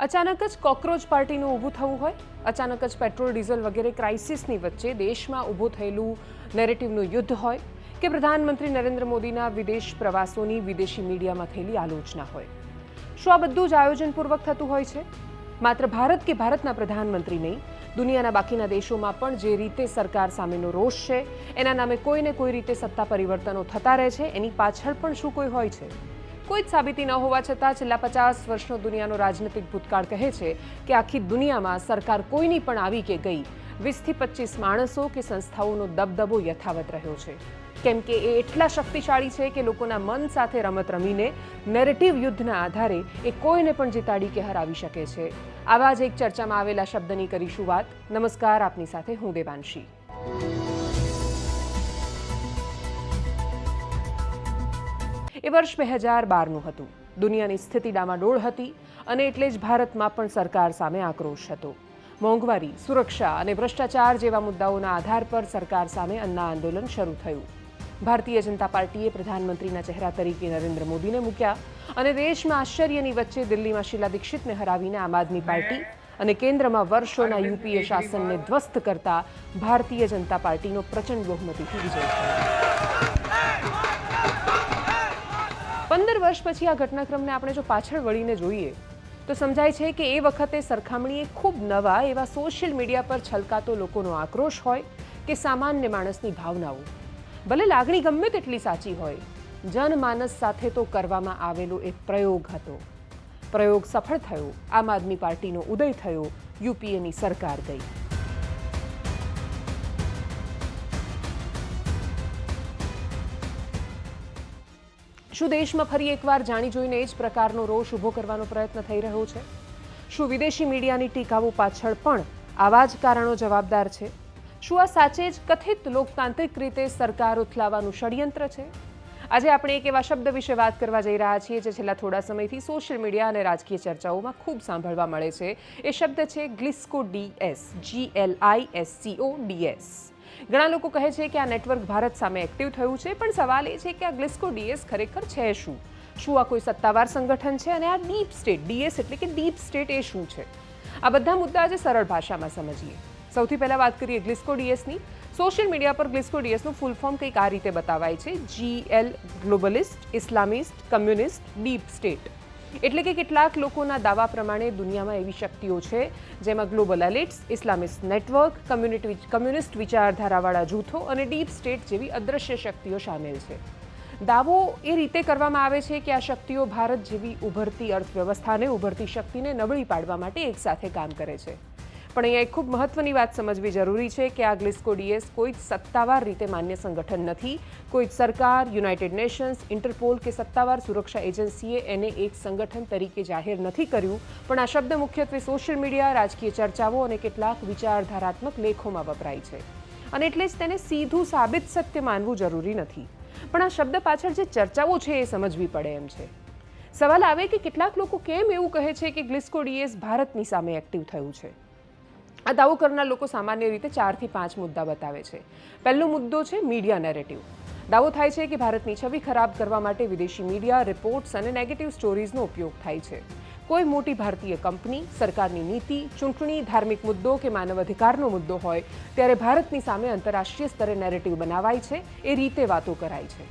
અચાનક જ કોકરોચ પાર્ટીનું ઊભું થવું હોય, અચાનક જ પેટ્રોલ ડીઝલ વગેરે ક્રાઇસિસની વચ્ચે દેશમાં ઊભું થયેલું નેરેટિવનું યુદ્ધ હોય કે પ્રધાનમંત્રી નરેન્દ્ર મોદીના વિદેશ પ્રવાસોની વિદેશી મીડિયામાં થયેલી આલોચના હોય, શું આ બધું જ આયોજનપૂર્વક થતું હોય છે? માત્ર ભારત કે ભારતના પ્રધાનમંત્રી નહીં, દુનિયાના બાકીના દેશોમાં પણ જે રીતે સરકાર સામેનો રોષ છે, એના નામે કોઈને કોઈ રીતે સત્તા પરિવર્તનો થતા રહે છે, એની પાછળ પણ શું કોઈ હોય છે? કોઈ જ સાબિતી ન હોવા છતાં છેલ્લા 50 વર્ષનો દુનિયાનો રાજનીતિક ભૂતકાળ કહે છે કે આખી દુનિયામાં સરકાર કોઈની પણ આવી કે ગઈ 20થી 25 માણસો કે સંસ્થાઓનો દબદબો યથાવત રહ્યો છે, કેમ કે એ એટલા શક્તિશાળી છે કે લોકોના મન સાથે રમત રમીને નેરેટિવ યુદ્ધના આધારે એ કોઈને પણ જીતાડી કે હરાવી શકે છે. આવા જ એક ચર્ચામાં આવેલા શબ્દની કરીશું વાત. નમસ્કાર, આપની સાથે હું દેવાંશી. એ વર્ષ 2012નું હતું. દુનિયાની સ્થિતિ ડામાડોળ હતી અને એટલે જ ભારતમાં પણ સરકાર સામે આક્રોશ હતો. મોંઘવારી, સુરક્ષા અને ભ્રષ્ટાચાર જેવા મુદ્દાઓના આધાર પર સરકાર સામે અન્ના આંદોલન શરૂ થયું. ભારતીય જનતા પાર્ટીએ પ્રધાનમંત્રીના ચહેરા તરીકે નરેન્દ્ર મોદીને મૂક્યા અને દેશમાં આશ્ચર્યની વચ્ચે દિલ્હીમાં શીલા દીક્ષિતને હરાવીને આમ આદમી પાર્ટી અને કેન્દ્રમાં વર્ષોના યુપીએ શાસનને ધ્વસ્ત કરતા ભારતીય જનતા પાર્ટીનો પ્રચંડ બહુમતીથી વિજય થયો. 15 વર્ષ પછી આ ઘટનાક્રમને આપણે જો પાછળ વળીને જોઈએ તો સમજાય છે કે એ વખતે સરખામણીએ ખૂબ નવા એવા સોશિયલ મીડિયા પર છલકાતો લોકોનો આક્રોશ હોય કે સામાન્ય માણસની ભાવનાઓ, ભલે લાગણી ગમે તેટલી સાચી હોય, જનમાનસ સાથે તો કરવામાં આવેલો એક પ્રયોગ હતો. પ્રયોગ સફળ થયો, આમ આદમી પાર્ટીનો ઉદય થયો, યુપીએની સરકાર ગઈ. શું દેશમાં ફરી એકવાર જાણી જોઈને એ જ પ્રકારનો રોષ ઊભો કરવાનો પ્રયત્ન થઈ રહ્યો છે? શું વિદેશી મીડિયાની ટીકાઓ પાછળ પણ આવા જ કારણો જવાબદાર છે? શું આ સાચે જ કથિત લોકતાંત્રિક રીતે સરકાર ઉથલાવવાનું ષડયંત્ર છે? આજે આપણે એક એવા શબ્દ વિશે વાત કરવા જઈ રહ્યા છીએ જે છેલ્લા થોડા સમયથી સોશિયલ મીડિયા અને રાજકીય ચર્ચાઓમાં ખૂબ સાંભળવા મળે છે. એ શબ્દ છે ગ્લિસ્કોડીએસ, GLISCODS. ઘણા લોકો કહે છે કે આ નેટવર્ક ભારત સામે એક્ટિવ થયું છે, પણ સવાલ એ છે કે આ ગ્લિસ્કોડીએસ ખરેખર છે શું? શું આ કોઈ સત્તાવાર સંગઠન છે? અને આ ડીપ સ્ટેટ, ડીએસ એટલે કે ડીપ સ્ટેટ, એ શું છે? આ બધા મુદ્દા આજે સરળ ભાષામાં સમજીએ. સૌથી પહેલા વાત કરીએ ગ્લિસ્કોડીએસની. સોશિયલ મીડિયા પર ગ્લિસ્કોડીએસનું ફૂલ ફોર્મ કંઈક આ રીતે બતાવાય છે: GL, ગ્લોબલિસ્ટ, ઇસ્લામિસ્ટ, કમ્યુનિસ્ટ, ડીપ સ્ટેટ. એટલે કે કેટલાક લોકોના દાવા પ્રમાણે દુનિયામાં એવી શક્તિઓ છે જેમાં ગ્લોબલ એલિટ્સ, ઇસ્લામિસ્ટ નેટવર્ક, કમ્યુનિસ્ટ વિચારધારાવાળા જૂથો અને ડીપ સ્ટેટ જેવી અદ્રશ્ય શક્તિઓ સામેલ છે. દાવો એ રીતે કરવામાં આવે છે કે આ શક્તિઓ ભારત જેવી ઉભરતી અર્થવ્યવસ્થાને, ઉભરતી શક્તિને નબળી પાડવા માટે એકસાથે કામ કરે છે. પણ અહીંયા એક ખૂબ મહત્વની વાત સમજવી જરૂરી છે કે આ ગ્લિસ્કોડીએસ કોઈ સત્તાવાર રીતે માન્ય સંગઠન નથી. કોઈ સરકાર, યુનાઇટેડ નેશન્સ, ઇન્ટરપોલ કે સત્તાવાર સુરક્ષા એજન્સીએ એને એક સંગઠન તરીકે જાહેર નથી કર્યું, પણ આ શબ્દ મુખ્યત્વે સોશિયલ મીડિયા, રાજકીય ચર્ચાઓ અને કેટલાક વિચારધારાત્મક લેખોમાં વપરાય છે. અને એટલે જ તેને સીધું સાબિત સત્ય માનવું જરૂરી નથી. પણ આ શબ્દ પાછળ જે ચર્ચાઓ છે એ સમજવી પડે એમ છે. સવાલ આવે કે કેટલાક લોકો કેમ એવું કહે છે કે ગ્લિસ્કોડીએસ ભારતની સામે એક્ટિવ થયું છે? આ દાવો કરનાર લોકો સામાન્ય રીતે 4 થી 5 મુદ્દા બતાવે છે. પહેલો મુદ્દો છે મીડિયા નેરેટિવ. દાવો થાય છે કે ભારતની છબી ખરાબ કરવા માટે વિદેશી મીડિયા, રિપોર્ટ્સ અને નેગેટિવ સ્ટોરીઝનો ઉપયોગ થાય છે. કોઈ મોટી ભારતીય કંપની, સરકારની નીતિ, ચૂંટણી, ધાર્મિક મુદ્દો કે માનવ અધિકારનો મુદ્દો હોય ત્યારે ભારતની સામે આંતરરાષ્ટ્રીય સ્તરે નેરેટિવ બનાવાય છે, એ રીતે વાતો કરાય છે.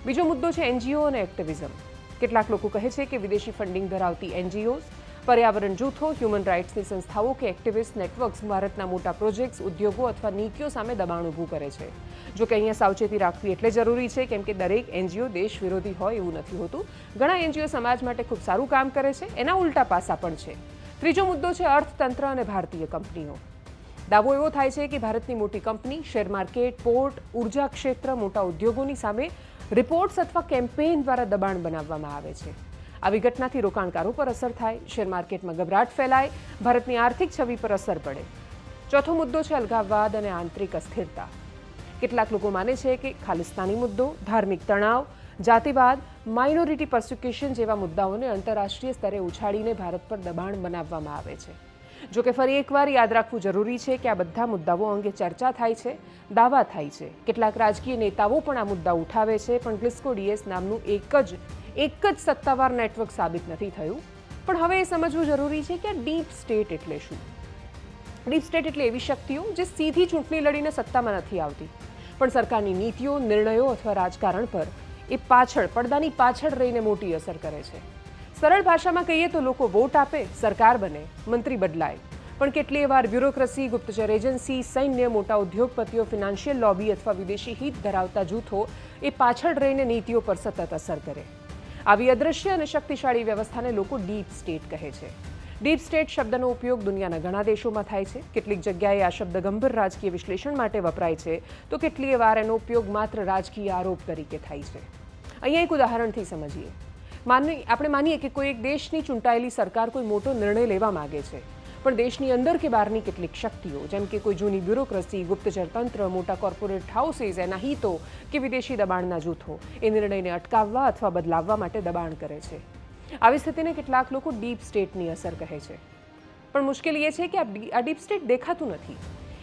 બીજો મુદ્દો છે એનજીઓ અને એક્ટિવિઝમ. કેટલાક લોકો કહે છે કે વિદેશી ફંડિંગ ધરાવતી એનજીઓઝ, પર્યાવરણ જૂથો, હ્યુમન રાઇટ્સની સંસ્થાઓ કે એક્ટિવિસ્ટ નેટવર્ક્સ ભારતના મોટા પ્રોજેક્ટ્સ, ઉદ્યોગો અથવા નીતિઓ સામે દબાણ ઊભું કરે છે. જો કે અહીંયા સાવચેતી રાખવી એટલે જરૂરી છે કેમ કે દરેક એનજીઓ દેશ વિરોધી હોય એવું નથી હોતું. ઘણા એનજીઓ સમાજ માટે ખૂબ સારું કામ કરે છે. એના ઉલટા પાસા પણ છે. ત્રીજો મુદ્દો છે અર્થતંત્ર અને ભારતીય કંપનીઓ. દાવો એવો થાય છે કે ભારતની મોટી કંપની, શેર માર્કેટ, પોર્ટ, ઉર્જા ક્ષેત્ર, મોટા ઉદ્યોગોની સામે રિપોર્ટ્સ અથવા કેમ્પેઇન દ્વારા દબાણ બનાવવામાં આવે છે. આવી ઘટનાથી રોકાણકારો પર અસર થાય, શેર માર્કેટમાં ગભરાટ ફેલાય, ભારતની આર્થિક છબી પર અસર પડે. ચોથો મુદ્દો છે અલગાવવાદ અને આંતરિક અસ્થિરતા. કેટલાક લોકો માને છે કે ખાલિસ્તાની મુદ્દો, ધાર્મિક તણાવ, જાતિવાદ, માઇનોરિટી પર્સિક્યુશન જેવા મુદ્દાઓને આંતરરાષ્ટ્રીય સ્તરે ઉછાળીને ભારત પર દબાણ બનાવવામાં આવે છે. જો કે ફરી એકવાર યાદ રાખવું જરૂરી છે કે આ બધા મુદ્દાઓ અંગે ચર્ચા થાય છે, દાવા થાય છે. કેટલાક રાજકીય નેતાઓ પણ આ મુદ્દા ઉઠાવે છે, પણ ગ્લિસ્કોડીએસ નામનું એક જ સત્તાવાર નેટવર્ક સાબિત નથી થયું. પણ હવે એ સમજવું જરૂરી છે કે આ ડીપ સ્ટેટ એટલે શું. ડીપ સ્ટેટ એટલે એવી શક્તિઓ જે સીધી ચૂંટણી લડીને સત્તામાં નથી આવતી, પણ સરકારની નીતિઓ, નિર્ણયો અથવા રાજકારણ પર એ પડદાની પાછળ રહીને મોટી અસર કરે છે. સરળ ભાષામાં કહીએ તો લોકો વોટ આપે, સરકાર બને, મંત્રી બદલાય, પણ કેટલીય વાર બ્યુરોક્રસી, ગુપ્તચર એજન્સી, સૈન્ય, મોટા ઉદ્યોગપતિઓ, ફિનાન્શિયલ લોબી અથવા વિદેશી હિત ધરાવતા જૂથો એ પાછળ રહીને નીતિઓ પર સતત અસર કરે. આવી અદૃશ્ય અને શક્તિશાળી વ્યવસ્થાને લોકો ડીપ સ્ટેટ કહે છે. ડીપ સ્ટેટ શબ્દનો ઉપયોગ દુનિયાના ઘણા દેશોમાં થાય છે. કેટલીક જગ્યાએ આ શબ્દ ગંભીર રાજકીય વિશ્લેષણ માટે વપરાય છે, તો કેટલીય વાર એનો ઉપયોગ માત્ર રાજકીય આરોપ તરીકે થાય છે. અહીંયા એક ઉદાહરણથી સમજીએ. આપણે માનીએ કે કોઈ એક દેશની ચૂંટાયેલી સરકાર કોઈ મોટો નિર્ણય લેવા માંગે છે, પણ દેશની અંદર કે બહારની કેટલીક શક્તિઓ, જેમ કે કોઈ જૂની બ્યુરોક્રસી, ગુપ્તચર તંત્ર, મોટા કોર્પોરેટ હાઉસીસ, એના હિતો કે વિદેશી દબાણના જૂથો એ નિર્ણયને અટકાવવા અથવા બદલાવવા માટે દબાણ કરે છે. આવી સ્થિતિને કેટલાક લોકો ડીપ સ્ટેટની અસર કહે છે. પણ મુશ્કેલી એ છે કે આ ડીપ સ્ટેટ દેખાતું નથી.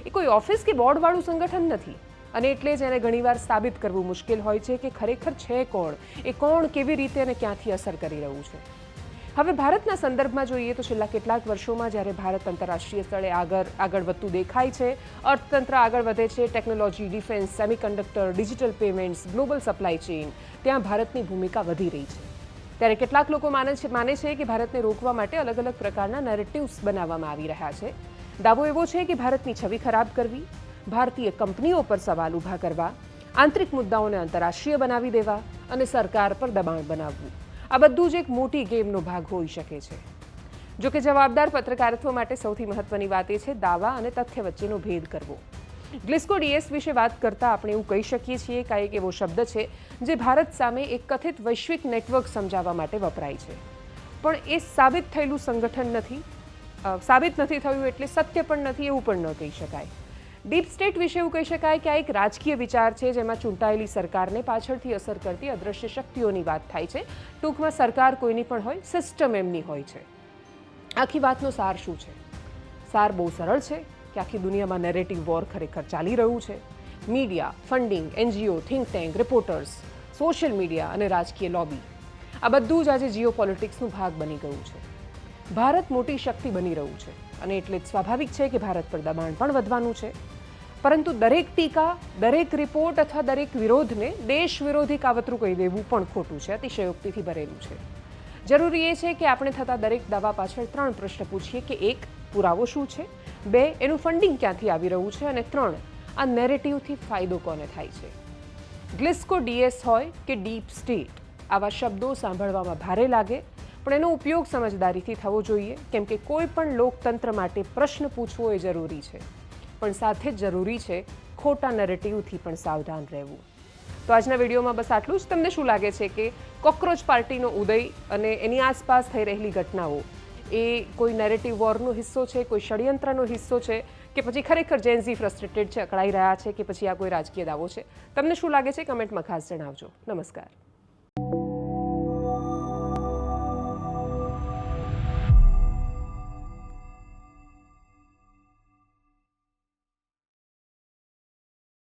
એ કોઈ ઓફિસ કે બોર્ડવાળું સંગઠન નથી, અને એટલે જ એને ઘણીવાર સાબિત કરવું મુશ્કેલ હોય છે કે ખરેખર છે કોણ, એ કોણ, કેવી રીતે અને ક્યાંથી અસર કરી રહ્યું છે. હવે ભારતના સંદર્ભમાં જોઈએ તો છેલ્લા કેટલાક વર્ષોમાં જ્યારે ભારત આંતરરાષ્ટ્રીય સ્તરે આગળ વધતું દેખાય છે, અર્થતંત્ર આગળ વધે છે, technology, defence, semiconductor, digital payments, global supply chain, ત્યાં ભારતની ભૂમિકા વધી રહી છે. ત્યારે કેટલાક લોકો માને છે કે ભારતને રોકવા માટે અલગ અલગ પ્રકારના નેરેટિવ્સ બનાવવામાં આવી રહ્યા છે. દાવો એવો છે કે ભારતની છબી ખરાબ કરવી, ભારતીય કંપનીઓ પર સવાલ ઊભા કરવા, આંતરિક મુદ્દાઓને આંતરરાષ્ટ્રીય બનાવી દેવા અને સરકાર પર દબાણ બનાવવું, આ બધું જ એક મોટી ગેમનો ભાગ હોઈ શકે છે. જો કે જવાબદાર પત્રકારત્વ માટે સૌથી મહત્વની વાત એ છે દાવા અને તથ્ય વચ્ચેનો ભેદ કરવો. ગ્લિસ્કો ડીએસ વિશે વાત કરતાં આપણે એવું કહી શકીએ છીએ કે એક એવો શબ્દ છે જે ભારત સામે એક કથિત વૈશ્વિક નેટવર્ક સમજાવવા માટે વપરાય છે, પણ એ સાબિત થયેલું સંગઠન નથી. સાબિત નથી થયું એટલે સત્ય પણ નથી એવું પણ ન કહી શકાય. ડીપ સ્ટેટ વિશે એવું કહી શકાય કે આ એક રાજકીય વિચાર છે જેમાં ચૂંટાયેલી સરકારને પાછળથી અસર કરતી અદૃશ્ય શક્તિઓની વાત થાય છે. ટૂંકમાં સરકાર કોઈની પણ હોય, સિસ્ટમ એમની હોય છે. આખી વાતનો સાર શું છે? સાર બહુ સરળ છે કે આખી દુનિયામાં નેરેટિવ વોર ખરેખર ચાલી રહ્યું છે. Media, funding, NGO, think tank, reporters, social media અને રાજકીય લોબી, આ બધું જ આજે જીઓ પોલિટિક્સનો ભાગ બની ગયું છે. ભારત મોટી શક્તિ બની રહ્યું છે અને એટલે જ સ્વાભાવિક છે કે ભારત પર દબાણ પણ વધવાનું છે. પરંતુ દરેક ટીકા, દરેક રિપોર્ટ અથવા દરેક વિરોધને દેશ વિરોધી કાવતરું કહી દેવું પણ ખોટું છે, અતિશયોક્તિથી ભરેલું છે. જરૂરી એ છે કે આપણે થતા દરેક દાવા પાછળ 3 પ્રશ્ન પૂછીએ કે 1, પુરાવો શું છે, 2, એનું ફંડિંગ ક્યાંથી આવી રહ્યું છે, અને 3, આ નેરેટિવથી ફાયદો કોને થાય છે. ગ્લિસ્કો ડીએસ હોય કે ડીપ સ્ટેટ, આવા શબ્દો સાંભળવામાં ભારે લાગે, પણ એનો ઉપયોગ સમજદારીથી થવો જોઈએ, કેમ કે કોઈ પણ લોકતંત્ર માટે પ્રશ્ન પૂછવો એ જરૂરી છે, પણ સાથે જ જરૂરી છે ખોટા નેરેટિવથી પણ સાવધાન રહેવું. તો આજના વિડીયોમાં બસ આટલું જ. તમને શું લાગે છે કે કોકરોચ પાર્ટીનો ઉદય અને એની આસપાસ થઈ રહેલી ઘટનાઓ એ કોઈ નેરેટિવ વોરનો હિસ્સો છે, કોઈ ષડયંત્રનો હિસ્સો છે, કે પછી ખરેખર જેન્ઝી ફ્રસ્ટ્રેટેડ છે, અકળાઈ રહ્યા છે, કે પછી આ કોઈ રાજકીય દાવો છે? તમને શું લાગે છે કમેન્ટમાં ખાસ જણાવજો. નમસ્કાર.